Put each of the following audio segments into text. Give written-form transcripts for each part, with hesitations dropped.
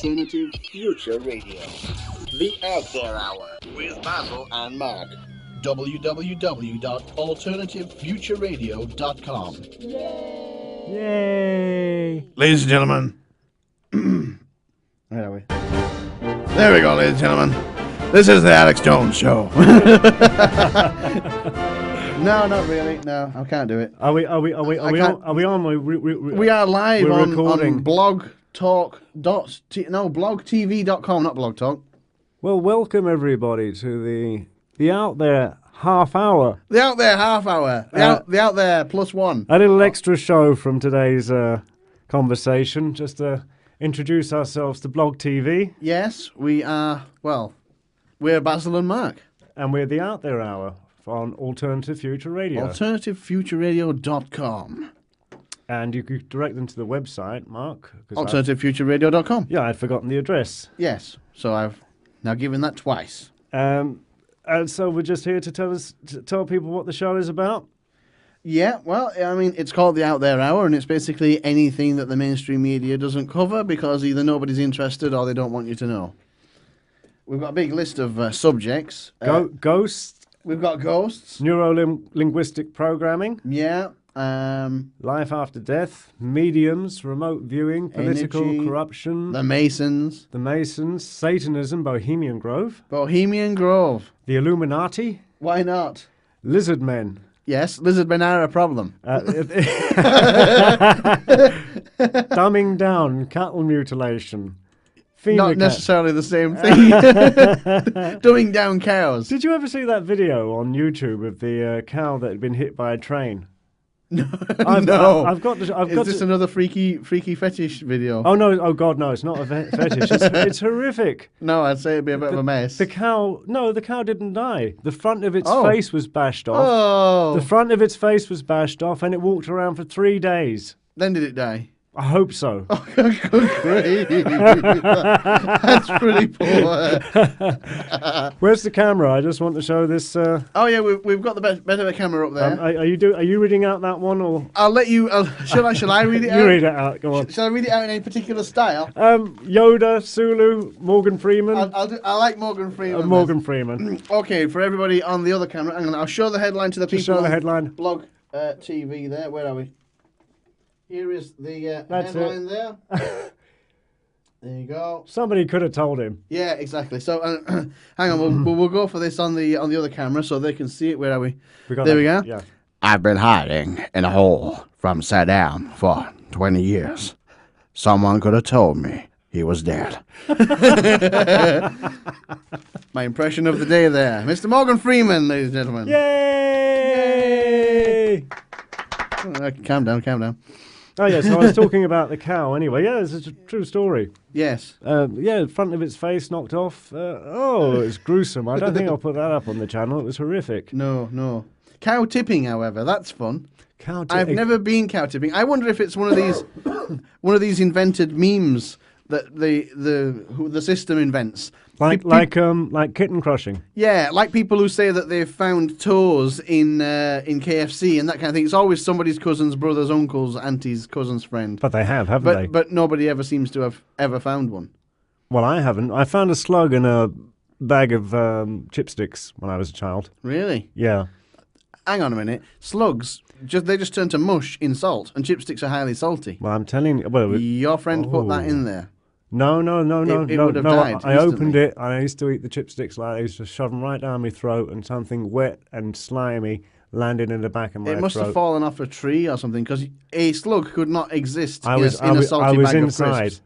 Alternative Future Radio. The Out There Hour with Basil and Mark. www.alternativefutureradio.com. Yay! Ladies and gentlemen. Where are we? There we go, ladies and gentlemen. This is the Alex Jones Show. No, not really. No, I can't do it. Are we on? We are live we're on recording. blogtv.com, not Blog Talk. Well, welcome everybody to the Out There half hour. The Out There half hour. The out there plus one. A little extra show from today's conversation, just to introduce ourselves to Blog TV. Yes, we are, well, we're Basil and Mark. And we're the Out There Hour on Alternative Future Radio. AlternativeFutureRadio.com. And you could direct them to the website, Mark. AlternativeFutureRadio.com. Yeah, I'd forgotten the address. Yes, so I've now given that twice. And so we're just here to tell people what the show is about. Yeah, well, I mean, it's called the Out There Hour, and it's basically anything that the mainstream media doesn't cover because either nobody's interested or they don't want you to know. We've got a big list of subjects. Ghosts. We've got ghosts. Neuro-linguistic programming. Yeah. Life after death. Mediums. Remote viewing. Political energy, corruption. The Masons. Satanism. Bohemian Grove. Bohemian Grove. The Illuminati. Why not? Lizard men. Yes, lizard men are a problem. Dumbing down. Cattle mutilation. Not necessarily the same thing. Dumbing down cows. Did you ever see that video on YouTube of the cow that had been hit by a train? No. Is this another freaky fetish video? Oh no! Oh God, no! It's not a fetish. It's horrific. No, I'd say it'd be a bit of a mess. The cow didn't die. The front of its face was bashed off. Oh. The front of its face was bashed off, and it walked around for 3 days. Then did it die? I hope so. Oh, good grief. That's pretty poor. Where's the camera? I just want to show this. Oh yeah, we've got the better camera up there. Are you reading out that one or? I'll let you. Shall I read it out? You read it out. Go on. Shall I read it out in any particular style? Yoda, Sulu, Morgan Freeman. I like Morgan Freeman. Morgan Freeman. Okay, for everybody on the other camera, I'll show the headline to the people. Show the headline. Blog TV there. Where are we? Here is the headline there. There you go. Somebody could have told him. Yeah, exactly. So, hang on, we'll go for this on the other camera so they can see it. Where are we? There we go. Yeah. I've been hiding in a hole from Saddam for 20 years. Someone could have told me he was dead. My impression of the day there. Mr. Morgan Freeman, ladies and gentlemen. Yay! Calm down. Oh, yeah, so I was talking about the cow anyway. Yeah, it's a true story. Yes. The front of its face knocked off. It's gruesome. I don't think I'll put that up on the channel. It was horrific. No. Cow tipping, however, that's fun. Cow tipping. I've never been cow tipping. I wonder if it's one of these invented memes that the system invents. Like kitten crushing. Yeah, like people who say that they've found toes in KFC and that kind of thing. It's always somebody's cousin's brother's uncle's auntie's cousin's friend. But they haven't they? But nobody ever seems to have ever found one. Well, I haven't. I found a slug in a bag of chipsticks when I was a child. Really? Yeah. Hang on a minute. Slugs, they just turn to mush in salt, and chipsticks are highly salty. Well, I'm telling you. Well, your friend put that in there. No. It would have died I opened it, and I used to eat the chipsticks like I used to shove them right down my throat, and something wet and slimy landed in the back of my throat. It must have fallen off a tree or something, because a slug could not exist in a salty I was bag inside. of crisps.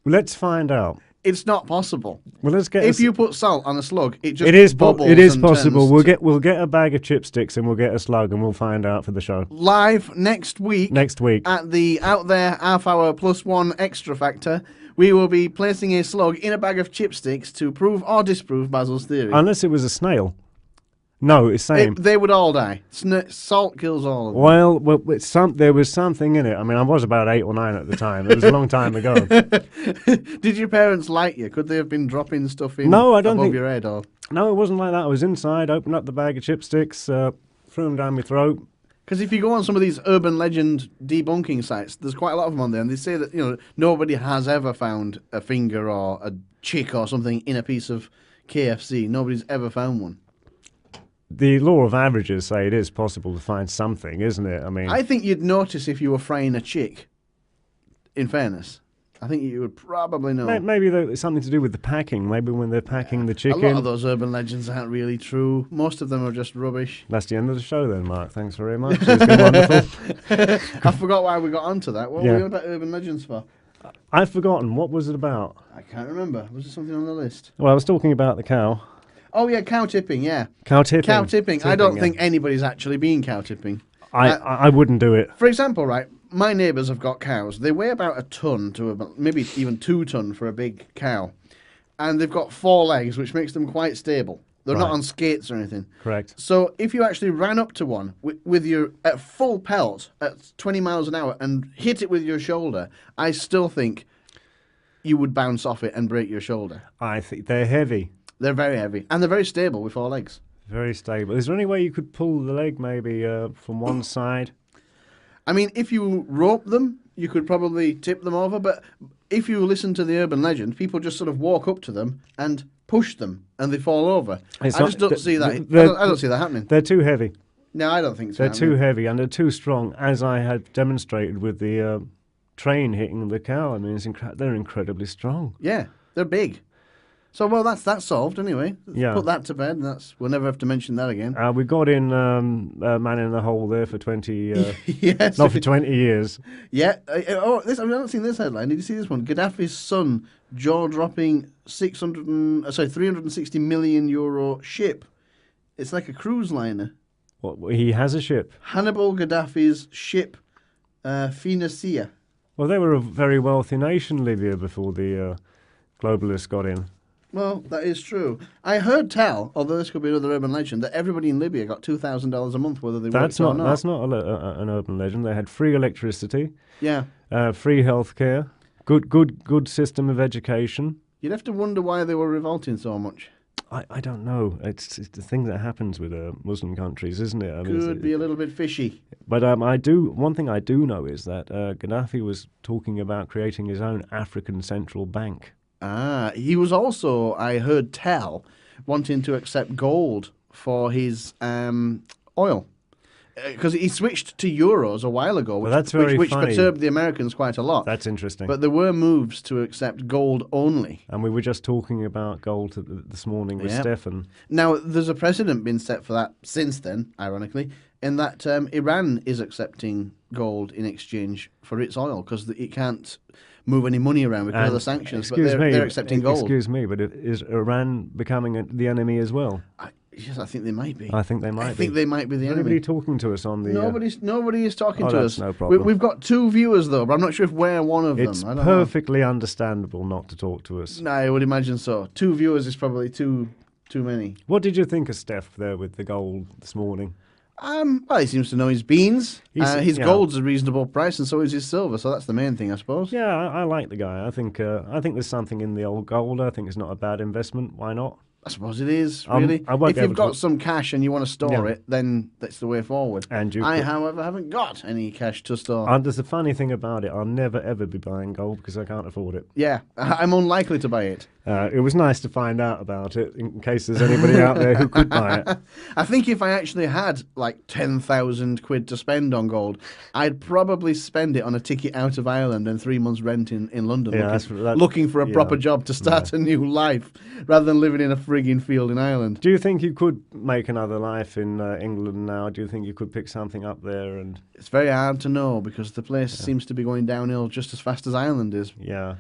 Let's find out. It's not possible. Well, let's get. If you put salt on a slug, it just bubbles. It is possible. We'll get a bag of chipsticks and we'll get a slug and we'll find out for the show. Live next week at the Out There Half Hour Plus One Extra Factor, we will be placing a slug in a bag of chipsticks to prove or disprove Basil's theory. Unless it was a snail. No, it's same. They would all die. Salt kills all of them. Well, there was something in it. I mean, I was about 8 or 9 at the time. It was a long time ago. Did your parents like you? Could they have been dropping stuff in No, I don't above think, your head? Or? No, it wasn't like that. I was inside, opened up the bag of chipsticks, threw them down my throat. Because if you go on some of these urban legend debunking sites, there's quite a lot of them on there, and they say that nobody has ever found a finger or a chick or something in a piece of KFC. Nobody's ever found one. The law of averages say it is possible to find something, isn't it? I mean, I think you'd notice if you were frying a chick. In fairness, I think you would probably know. maybe it's something to do with the packing. Maybe when they're packing the A chicken. lot of those urban legends aren't really true. Most of them are just rubbish. That's the end of the show then, Mark. Thanks very much. It's been wonderful. I forgot why we got onto that. What were we on about urban legends for? I've forgotten. What was it about? I can't remember. Was there something on the list? Well, I was talking about the cow. Oh, yeah, cow tipping, yeah. Cow tipping. Cow tipping. I don't yeah. think anybody's actually been cow tipping. I wouldn't do it. For example, right, my neighbours have got cows. They weigh about a ton to about, maybe even 2 ton for a big cow. And they've got 4 legs, which makes them quite stable. They're not Right. on skates or anything. Correct. So if you actually ran up to one with your at full pelt at 20 miles an hour and hit it with your shoulder, I still think you would bounce off it and break your shoulder. I think they're heavy. They're very heavy. And they're very stable with 4 legs. Very stable. Is there any way you could pull the leg maybe from one side? I mean, if you rope them, you could probably tip them over. But if you listen to the urban legend, people just sort of walk up to them and push them, and they fall over. It's I not- just don't see that. I they're- don't see that happening. They're too heavy. No, I don't think so. They're too heavy and they're too strong, as I had demonstrated with the train hitting the cow. I mean, they're incredibly strong. Yeah, they're big. So, well, that's solved anyway. Let's Yeah. put that to bed. And we'll never have to mention that again. We got in Man in the Hole there for 20... Yes. not for 20 years. Yeah. I've not seen this headline. Did you see this one? Gaddafi's son jaw-dropping 360 million euro ship. It's like a cruise liner. What, he has a ship. Hannibal Gaddafi's ship, Phoenicia. Well, they were a very wealthy nation, Libya, before the globalists got in. Well, that is true. I heard tell, although this could be another urban legend, that everybody in Libya got $2,000 a month, whether they worked or not. That's not an urban legend. They had free electricity, Yeah. free healthcare, good system of education. You'd have to wonder why they were revolting so much. I don't know. It's the thing that happens with Muslim countries, isn't it? I mean, Could be a little bit fishy. But one thing I do know is that Gaddafi was talking about creating his own African central bank. Ah, he was also, I heard tell, wanting to accept gold for his oil. Because he switched to euros a while ago, which, Well, that's very which funny. perturbed the Americans quite a lot. That's interesting. But there were moves to accept gold only. And we were just talking about gold this morning with Yeah. Stefan. Now, there's a precedent been set for that since then, ironically, in that Iran is accepting gold in exchange for its oil because it can't move any money around because of the sanctions, but they're accepting gold. Excuse me, but is Iran becoming the enemy as well? Yes, I think they might be. I think they might I think they might be the Is enemy. anybody talking to us on the... Nobody is talking Oh, to that's us. no problem. We've got 2 viewers though, but I'm not sure if we're one of It's them. I don't perfectly understandable not to talk to us. know. No, I would imagine so. 2 viewers is probably too many. What did you think of Steph there with the gold this morning? Well, he seems to know his beans. His yeah. gold's a reasonable price, and so is his silver. So that's the main thing, I suppose. Yeah, I like the guy. I think there's something in the old gold. I think it's not a bad investment. Why not? I suppose it is, really. I won't If be you've able got to- some cash and you want to store it, then that's the way forward. And you I, could- however, haven't got any cash to store. There's a funny thing about it. I'll never ever be buying gold because I can't afford it. Yeah, I'm unlikely to buy it. It was nice to find out about it in case there's anybody out there who could buy it. I think if I actually had like 10,000 quid to spend on gold, I'd probably spend it on a ticket out of Ireland and 3 months rent in London, Yeah, looking for a yeah. proper job to start a new life, rather than living in a frigging field in Ireland. Do you think you could make another life in England now? Do you think you could pick something up there? And It's very hard to know because the place seems to be going downhill just as fast as Ireland is. yeah,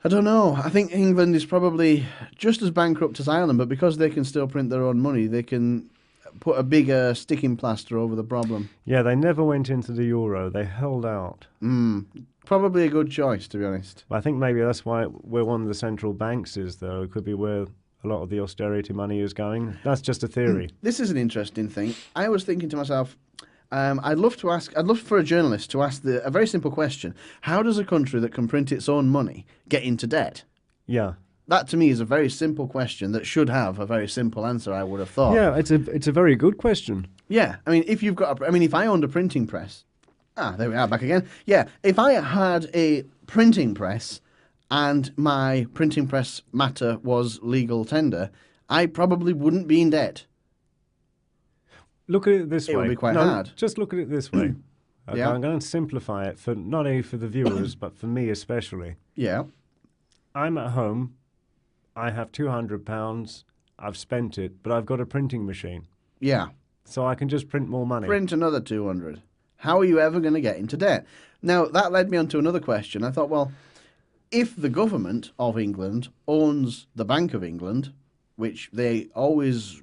I don't know. I think England is probably just as bankrupt as Ireland, but because they can still print their own money, they can put a bigger sticking plaster over the problem. yeah, they never went into the euro. They held out. Probably a good choice, to be honest. I think maybe that's where one of the central banks is, though. It could be where a lot of the austerity money is going. That's just a theory. This is an interesting thing. I was thinking to myself, I'd love for a journalist to ask a very simple question. How does a country that can print its own money get into debt? Yeah. That, to me, is a very simple question that should have a very simple answer, I would have thought. Yeah, it's a very good question. Yeah, I mean, if you've got, if I owned a printing press, there we are, back again. Yeah, if I had a printing press and my printing press matter was legal tender, I probably wouldn't be in debt. Look at it this way. It would be quite No, hard. Just look at it this way. Okay, Yeah. I'm going to simplify it for not only for the viewers but for me especially. Yeah, I'm at home. I have £200. I've spent it, but I've got a printing machine, yeah. so I can just print more money. Print another 200. How are you ever going to get into debt? Now, that led me on to another question. I thought, well, if the government of England owns the Bank of England, which they always...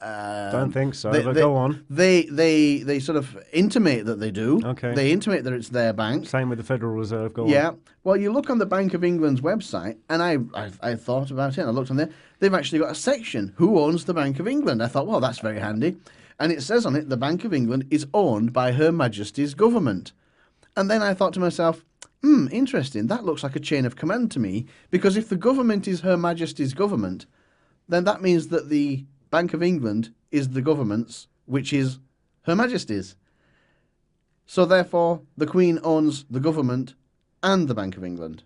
Don't think so, but go on. They sort of intimate that they do. Okay. They intimate that it's their bank. Same with the Federal Reserve. Go on. Yeah. Well, you look on the Bank of England's website, and I thought about it, and I looked on there. They've actually got a section, who owns the Bank of England? I thought, well, that's very handy. And it says on it, the Bank of England is owned by Her Majesty's government. And then I thought to myself, interesting, that looks like a chain of command to me, because if the government is Her Majesty's government, then that means that the Bank of England is the government's, which is Her Majesty's. So therefore, the Queen owns the government and the Bank of England.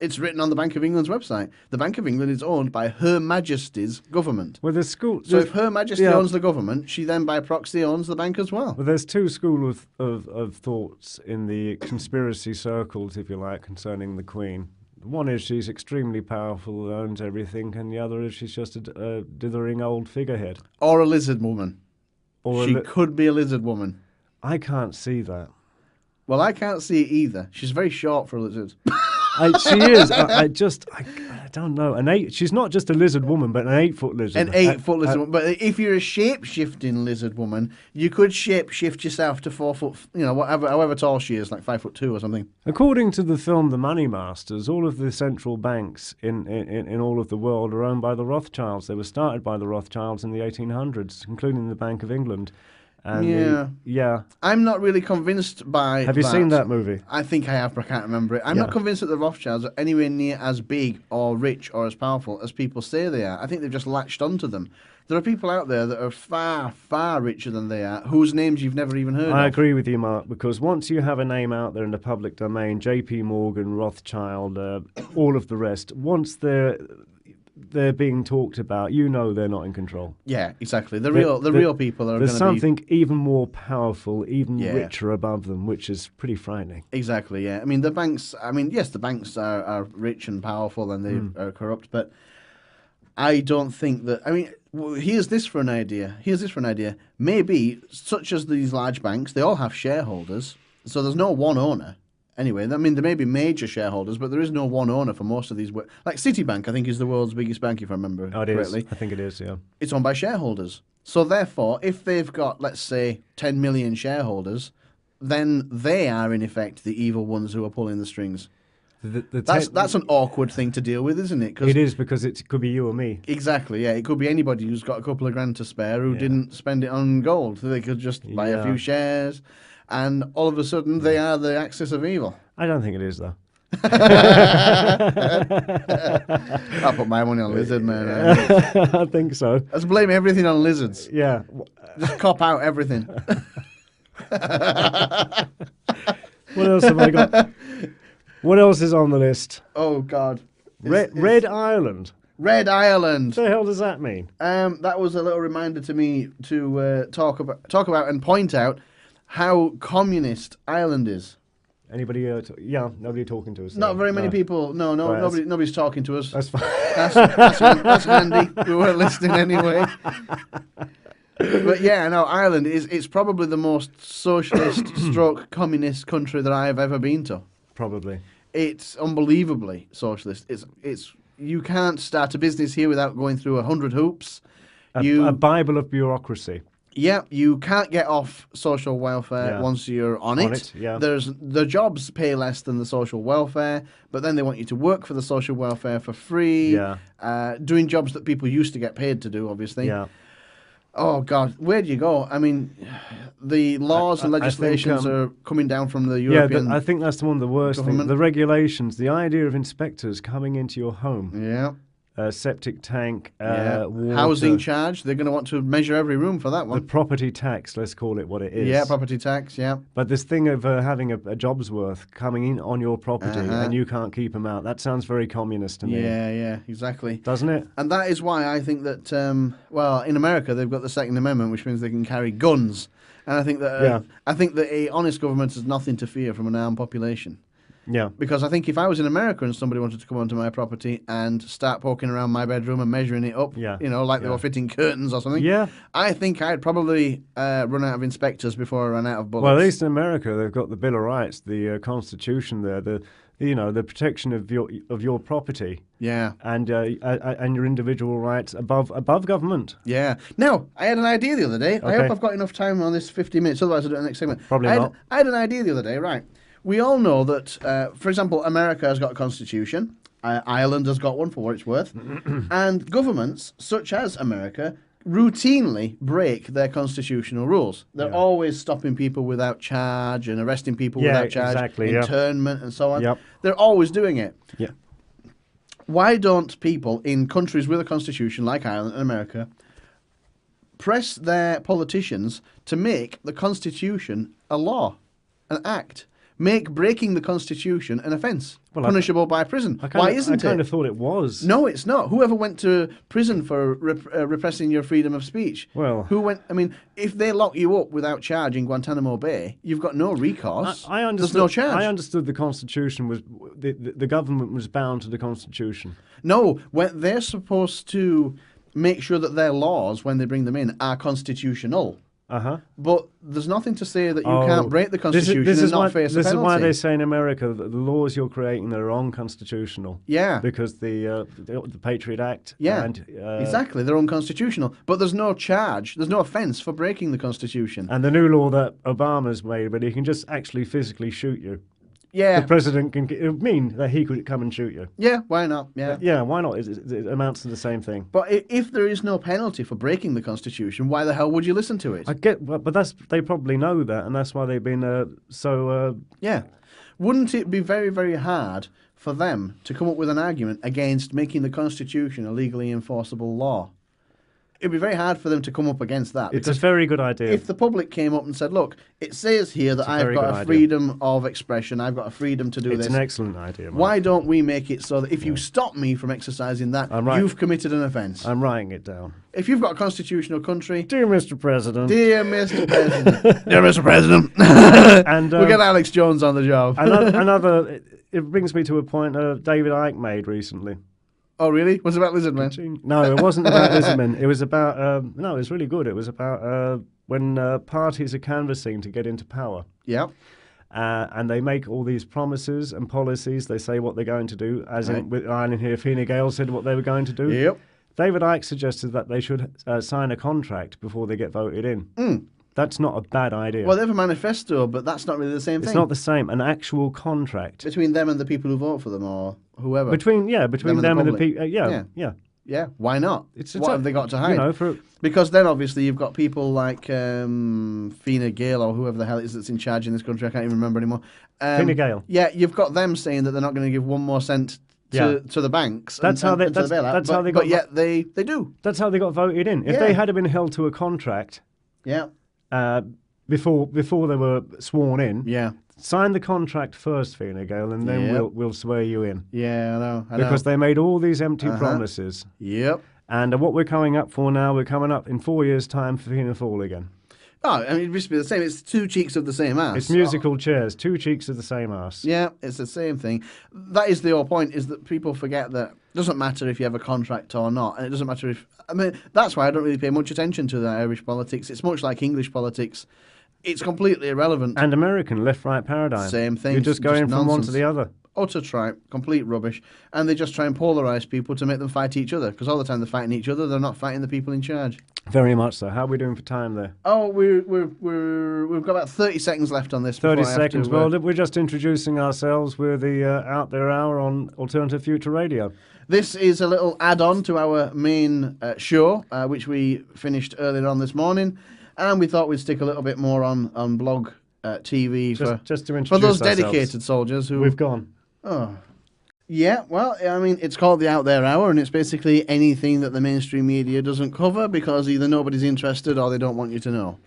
It's written on the Bank of England's website. The Bank of England is owned by Her Majesty's government. Well, there's school. So if Her Majesty owns the government, she then by proxy owns the bank as well. Well, there's two schools of thoughts in the conspiracy circles, if you like, concerning the Queen. One is she's extremely powerful, owns everything, and the other is she's just a dithering old figurehead. Or a lizard woman. Or She could be a lizard woman. I can't see that. Well, I can't see it either. She's very short for a lizard. She is. I don't know. She's not just a lizard woman, but an 8-foot lizard. An 8-foot lizard woman. But if you're a shape-shifting lizard woman, you could shape-shift yourself to 4 foot, however tall she is, like 5'2" or something. According to the film The Money Masters, all of the central banks in all of the world are owned by the Rothschilds. They were started by the Rothschilds in the 1800s, including the Bank of England. And I'm not really convinced by Have you seen that movie? I think I have, but I can't remember it. I'm not convinced that the Rothschilds are anywhere near as big or rich or as powerful as people say they are. I think they've just latched onto them. There are people out there that are far, far richer than they are, whose names you've never even heard of. I agree with you, Mark, because once you have a name out there in the public domain, J.P. Morgan, Rothschild, all of the rest, once they're being talked about, they're not in control. Yeah, exactly. The real people are going to be... There's something even more powerful, even richer above them, which is pretty frightening. Exactly, yeah. I mean, the banks are rich and powerful and they are corrupt, but I don't think that... I mean, here's this for an idea. Maybe, such as these large banks, they all have shareholders, so there's no one owner. Anyway, I mean, there may be major shareholders, but there is no one owner for most of these. Like Citibank, I think, is the world's biggest bank, if I remember correctly. I think it is, yeah. It's owned by shareholders. So therefore, if they've got, let's say, 10 million shareholders, then they are, in effect, the evil ones who are pulling the strings. That's an awkward thing to deal with, isn't it? It is, because it could be you or me. Exactly, yeah. It could be anybody who's got a couple of grand to spare who didn't spend it on gold. They could just buy a few shares, and all of a sudden they are the axis of evil. I don't think it is, though. I'll put my money on lizard, man. I think so. Let's blame everything on lizards. Yeah. Just cop out everything. What else have I got? What else is on the list? Oh, God. Red Ireland. Red Ireland. What the hell does that mean? That was a little reminder to me to talk about and point out how communist Ireland is. Anybody? Nobody talking to us. Not very many people. No, right, nobody's talking to us. That's fine. That's handy. We weren't listening anyway. But yeah, no, Ireland it's probably the most socialist stroke communist country that I have ever been to. Probably. It's unbelievably socialist. It's you can't start a business here without going through 100 hoops. A Bible of bureaucracy. Yeah, you can't get off social welfare once you're on it. Yeah. The jobs pay less than the social welfare, but then they want you to work for the social welfare for free. Yeah. Doing jobs that people used to get paid to do, obviously. Yeah. Oh, God, where do you go? I mean, the laws and legislations are coming down from the European I think that's one of the worst things. The regulations, the idea of inspectors coming into your home. Yeah. septic tank, Yeah. water, Housing charge. They're going to want to measure every room for that the one. property tax. Let's call it what it is. Yeah, property tax. Yeah. But this thing of having a job's worth coming in on your property and you can't keep them out, that sounds very communist to me. Yeah, exactly. Doesn't it? And that is why I think that, well, in America they've got the Second Amendment, which means they can carry guns. And I think that a honest government has nothing to fear from an armed population. Yeah. Because I think if I was in America and somebody wanted to come onto my property and start poking around my bedroom and measuring it up, like they were fitting curtains or something, I think I'd probably run out of inspectors before I ran out of bullets. Well, at least in America, they've got the Bill of Rights, the Constitution there, the protection of your property. Yeah. And your individual rights above government. Yeah. Now, I had an idea the other day. I Okay. hope I've got enough time on this 50 minutes, otherwise I'll do it in the next segment. Probably not. I had an idea the other day, right. We all know that, for example, America has got a constitution. Ireland has got one, for what it's worth. And governments, such as America, routinely break their constitutional rules. They're always stopping people without charge and arresting people without charge, internment and so on. Yep. They're always doing it. Yeah. Why don't people in countries with a constitution like Ireland and America press their politicians to make the constitution a law, an act? Make breaking the constitution an offence, punishable by prison. Why isn't it? I kind of thought it was. No, it's not. Whoever went to prison for repressing your freedom of speech? Well, who went? I mean, if they lock you up without charge in Guantanamo Bay, you've got no recourse. I understood. There's no charge. I understood the Constitution was the government was bound to the Constitution. No, they're supposed to make sure that their laws, when they bring them in, are constitutional. But there's nothing to say that you can't break the Constitution and not face a penalty. This is why they say in America that the laws you're creating are unconstitutional. Yeah. Because the Patriot Act. Yeah, and, exactly. They're unconstitutional. But there's no charge, there's no offence for breaking the Constitution. And the new law that Obama's made, but he can just actually physically shoot you. Yeah. The president can it would mean that he could come and shoot you. Yeah, why not? Yeah. Yeah, why not? It amounts to the same thing. But if there is no penalty for breaking the Constitution, why the hell would you listen to it? I get, but they probably know that, and that's why they've been so. Yeah. Wouldn't it be very, very hard for them to come up with an argument against making the Constitution a legally enforceable law? It'd be very hard for them to come up against that. It's a very good idea. If the public came up and said, look, it says here that I've got a freedom of expression, I've got a freedom to do this. It's an excellent idea, Mark. Why don't we make it so that if you stop me from exercising that, you've committed an offence? I'm writing it down. If you've got a constitutional country... Dear Mr. President. Dear Mr. President. Dear Mr. President. And we'll get Alex Jones on the job. It brings me to a point David Icke made recently. Oh, really? Was it about Lizardmen? No, it wasn't about Lizardmen. It was about... no, it was really good. It was about when parties are canvassing to get into power. Yeah. And they make all these promises and policies. They say what they're going to do. As in, with Ireland here, Fine Gael said what they were going to do. Yep. David Icke suggested that they should sign a contract before they get voted in. That's not a bad idea. Well, they have a manifesto, but that's not really the same thing. It's not the same. An actual contract. Between them and the people who vote for them, or whoever. Between them and the people. Yeah. Why not? What have they got to hide? Because then obviously you've got people like Fine Gael or whoever the hell it is that's in charge in this country. I can't even remember anymore. Fine Gael. Yeah, you've got them saying that they're not going to give one more cent to the banks. That's how they got. But yet they do. That's how they got voted in. If they had been held to a contract. Yeah. Before they were sworn in. Yeah. Sign the contract first, Fine Gael, and then we'll swear you in. Yeah, I know. Because they made all these empty promises. Yep. And what we're coming up for now, we're coming up in 4 years' time for Fianna Fáil again. Oh, I mean, it used to be the same. It's two cheeks of the same ass. It's musical chairs, two cheeks of the same ass. Yeah, it's the same thing. That is the whole point, is that people forget that it doesn't matter if you have a contract or not. And it doesn't matter if... I mean, that's why I don't really pay much attention to the Irish politics. It's much like English politics. It's completely irrelevant. And American left-right paradigm. Same thing. You're just going from one to the other. Utter tripe, complete rubbish. And they just try and polarise people to make them fight each other. Because all the time they're fighting each other, they're not fighting the people in charge. Very much so. How are we doing for time there? Oh, we've got about 30 seconds left on this. 30 seconds. Well, we're just introducing ourselves. We're the Out There Hour on Alternative Future Radio. This is a little add-on to our main show, which we finished earlier on this morning. And we thought we'd stick a little bit more on blog TV just to introduce for those ourselves. dedicated soldiers who... We've gone. Oh. Yeah, well, I mean, it's called the Out There Hour, and it's basically anything that the mainstream media doesn't cover because either nobody's interested or they don't want you to know.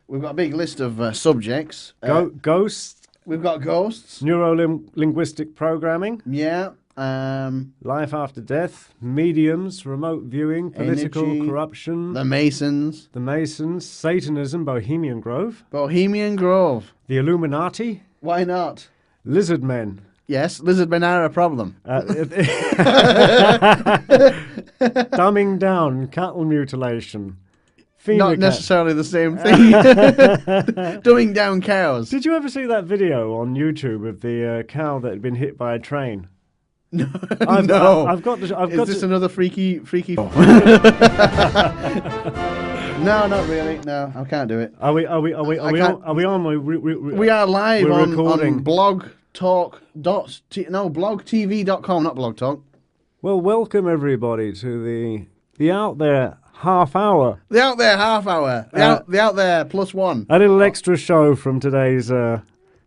We've got a big list of subjects. Ghosts, We've got ghosts. neuro-linguistic programming, Yeah. life after death, mediums, remote viewing, political Energy, corruption, The Masons. the Masons, Satanism, Bohemian Grove, Bohemian Grove. the Illuminati, Why not? lizard men. Yes, lizard men are a problem. Dumbing down, cattle mutilation. Not phenocat- necessarily the same thing. Dumbing down cows. Did you ever see that video on YouTube of the cow that had been hit by a train? No. I've got. Is this another freaky? No, not really. No, I can't do it. Are we on? We are live We're on recording. blogtv.com, not blog talk. Well, welcome everybody to the Out There half hour. The Out There half hour. The out There plus one. A little extra show from today's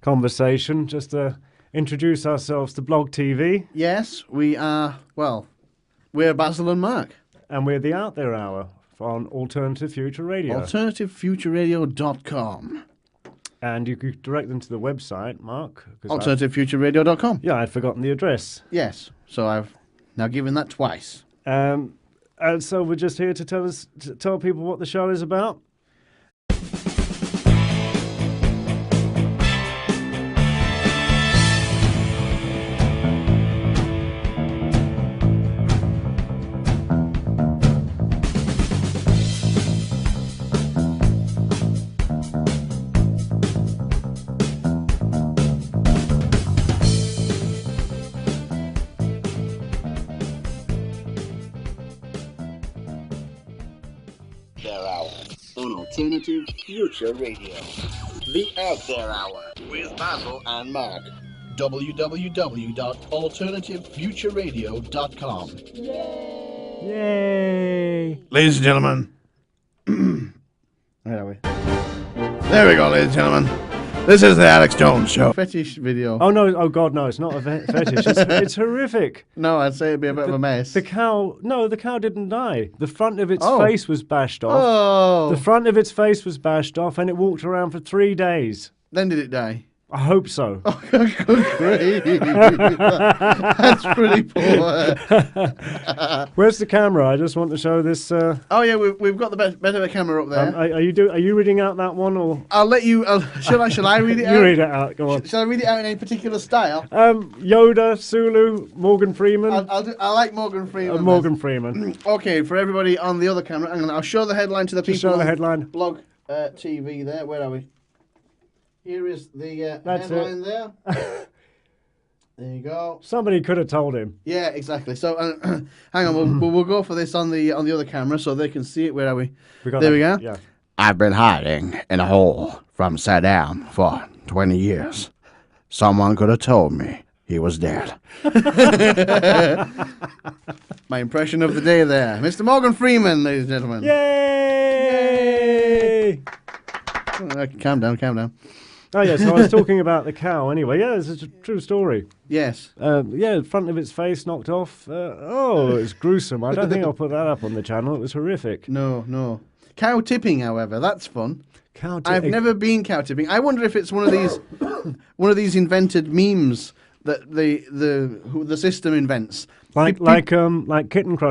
conversation, just to introduce ourselves to Blog TV, Yes, we are. Well, we're Basil and Mark. and we're the Out There Hour on Alternative Future Radio. AlternativeFutureRadio.com. And you could direct them to the website, Mark. 'Cause AlternativeFutureRadio.com. yeah, I'd forgotten the address. Yes, so I've now given that twice. And so we're just here to tell people what the show is about. There Hour on Alternative Future Radio. The Out There Hour with Basil and Mark. www.alternativefutureradio.com. Yay! Ladies and gentlemen. Where are we? There we go, ladies and gentlemen. This is the Alex Jones Show. Fetish video. Oh no! Oh God, no! It's not a fetish. It's horrific. No, I'd say it'd be a bit of a mess. The cow. No, the cow didn't die. The front of its Oh. face was bashed off. Oh, The front of its face was bashed off, and it walked around for 3 days. then did it die? I hope so. Good grief. That's pretty poor. Where's the camera? I just want to show this. Oh yeah, we've got the better camera up there. Are you reading out that one or? I'll let you. Shall I read it out? You read it out. Go on. Shall I read it out in any particular style? Yoda, Sulu, Morgan Freeman. I like Morgan Freeman. Morgan Freeman. Okay, for everybody on the other camera, I'll show the headline to the Just people. show the on headline. Blog TV there. Where are we? Here is the That's headline there. There you go. Somebody could have told him. Yeah, exactly. So hang on, we'll go for this on the other camera so they can see it. Where are we? There we go. Yeah. I've been hiding in a hole from Saddam for 20 years. Someone could have told me he was dead. My impression of the day there, Mr. Morgan Freeman, ladies and gentlemen. Yay! Calm down. Oh yeah, so I was talking about the cow anyway. Yeah, it's a true story. Yes. Yeah, front of its face knocked off. It's gruesome. I don't think I'll put that up on the channel. It was horrific. No. Cow tipping, however, that's fun. I've Cow never been cow tipping. I wonder if it's one of these invented memes that the system invents. like Kitten Crush.